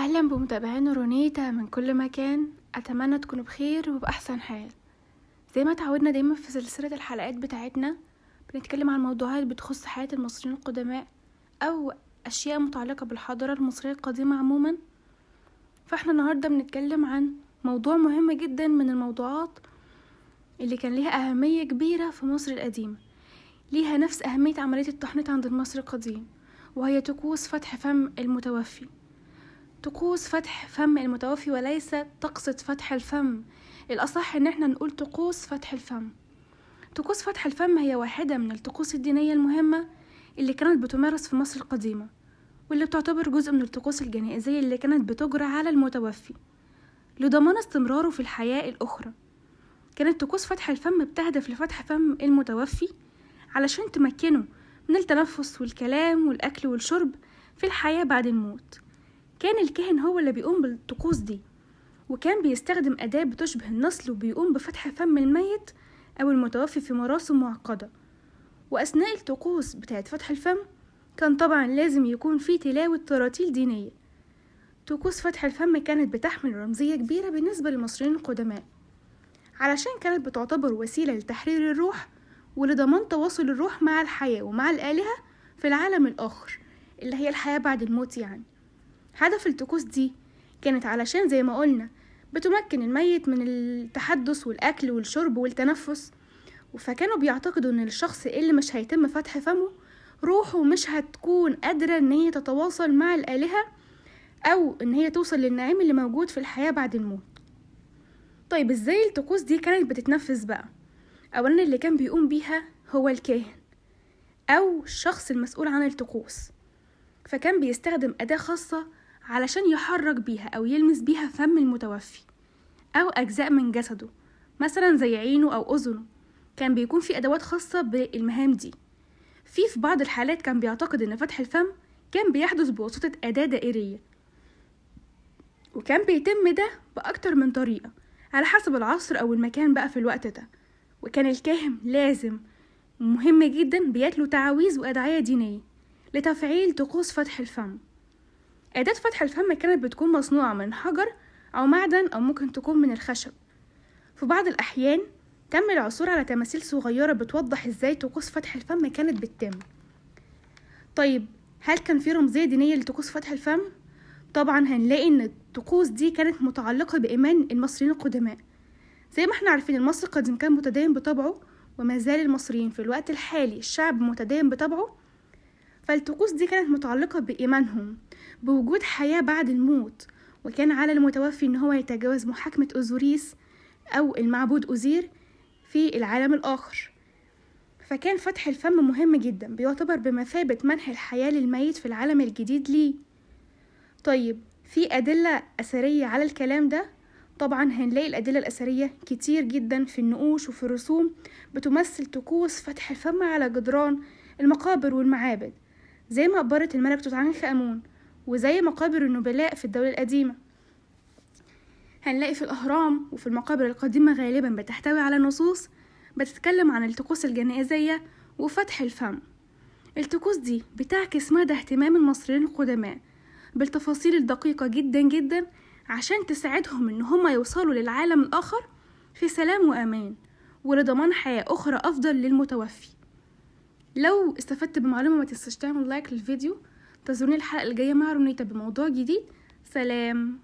أهلا بمتابعين رونيتا من كل مكان. أتمنى تكونوا بخير وبأحسن حال. زي ما تعودنا دايما في سلسلة الحلقات بتاعتنا بنتكلم عن موضوعات بتخص حياة المصريين القدماء أو أشياء متعلقة بالحضارة المصرية القديمة عموما. فاحنا النهاردة بنتكلم عن موضوع مهم جدا من الموضوعات اللي كان ليها أهمية كبيرة في مصر القديمة، ليها نفس أهمية عملية التحنيط عند المصري القديم، وهي طقوس فتح فم المتوفي. طقوس فتح فم المتوفي وليس طقس فتح الفم، الأصح ان احنا نقول طقوس فتح الفم. طقوس فتح الفم هي واحدة من الطقوس الدينية المهمة اللي كانت بتمارس في مصر القديمة، واللي بتعتبر جزء من الطقوس الجنائزية اللي كانت بتجرى على المتوفي لضمان استمراره في الحياة الأخرى. كانت طقوس فتح الفم بتهدف لفتح فم المتوفي علشان تمكنه من التنفس والكلام والأكل والشرب في الحياة بعد الموت. كان الكاهن هو اللي بيقوم بالطقوس دي، وكان بيستخدم أداة بتشبه النصل وبيقوم بفتح فم الميت أو المتوفي في مراسم معقدة. وأثناء الطقوس بتاعت فتح الفم كان طبعا لازم يكون في تلاوة تراتيل دينية. طقوس فتح الفم كانت بتحمل رمزية كبيرة بالنسبة للمصريين القدماء، علشان كانت بتعتبر وسيلة لتحرير الروح ولضمان تواصل الروح مع الحياة ومع الآلهة في العالم الآخر اللي هي الحياة بعد الموت. يعني هدف الطقوس دي كانت علشان زي ما قلنا بتمكن الميت من التحدث والأكل والشرب والتنفس، فكانوا بيعتقدوا ان الشخص اللي مش هيتم فتح فمه روحه مش هتكون قادرة ان هي تتواصل مع الآلهة او ان هي توصل للنعيم اللي موجود في الحياة بعد الموت. طيب ازاي الطقوس دي كانت بتتنفذ بقى؟ اولا اللي كان بيقوم بيها هو الكاهن او الشخص المسؤول عن الطقوس، فكان بيستخدم أداة خاصة علشان يحرك بيها أو يلمس بيها فم المتوفي أو أجزاء من جسده، مثلا زي عينه أو أذنه. كان بيكون في أدوات خاصة بالمهام دي. في بعض الحالات كان بيعتقد أن فتح الفم كان بيحدث بواسطة أداة دائرية، وكان بيتم ده بأكتر من طريقة على حسب العصر أو المكان بقى في الوقت ده. وكان الكاهن لازم مهم جدا بيتلو تعاويذ وأدعية دينية لتفعيل طقوس فتح الفم. أداة فتح الفم كانت بتكون مصنوعة من حجر أو معدن أو ممكن تكون من الخشب. في بعض الأحيان تم العثور على تماثيل صغيرة بتوضح إزاي طقوس فتح الفم كانت بتتم. طيب هل كان في رمزية دينية لطقوس فتح الفم؟ طبعا هنلاقي إن الطقوس دي كانت متعلقة بإيمان المصريين القدماء. زي ما احنا عارفين المصري القديم كان متدين بطبعه، وما زال المصريين في الوقت الحالي الشعب متدين بطبعه. فالطقوس دي كانت متعلقة بإيمانهم بوجود حياة بعد الموت، وكان على المتوفي إن هو يتجاوز محاكمة أوزوريس أو المعبود أوزير في العالم الآخر. فكان فتح الفم مهم جدا، بيعتبر بمثابة منح الحياة للميت في العالم الجديد ليه. طيب في أدلة أثرية على الكلام ده؟ طبعا هنلاقي الأدلة الأثرية كتير جدا في النقوش وفي الرسوم بتمثل طقوس فتح الفم على جدران المقابر والمعابد، زي مقبرة الملك توت عنخ آمون وزي مقابر النبلاء في الدولة القديمة. هنلاقي في الأهرام وفي المقابر القديمة غالبا بتحتوي على نصوص بتتكلم عن الطقوس الجنائزية وفتح الفم. الطقوس دي بتعكس مدى اهتمام المصريين القدماء بالتفاصيل الدقيقة جدا جدا عشان تساعدهم ان هم يوصلوا للعالم الآخر في سلام وأمان ولضمان حياة أخرى أفضل للمتوفي. لو استفدت بمعلومة ما تنساش تعمل لايك للفيديو. انتظروني الحلقة الجاية مع رونيتا بموضوع جديد. سلام.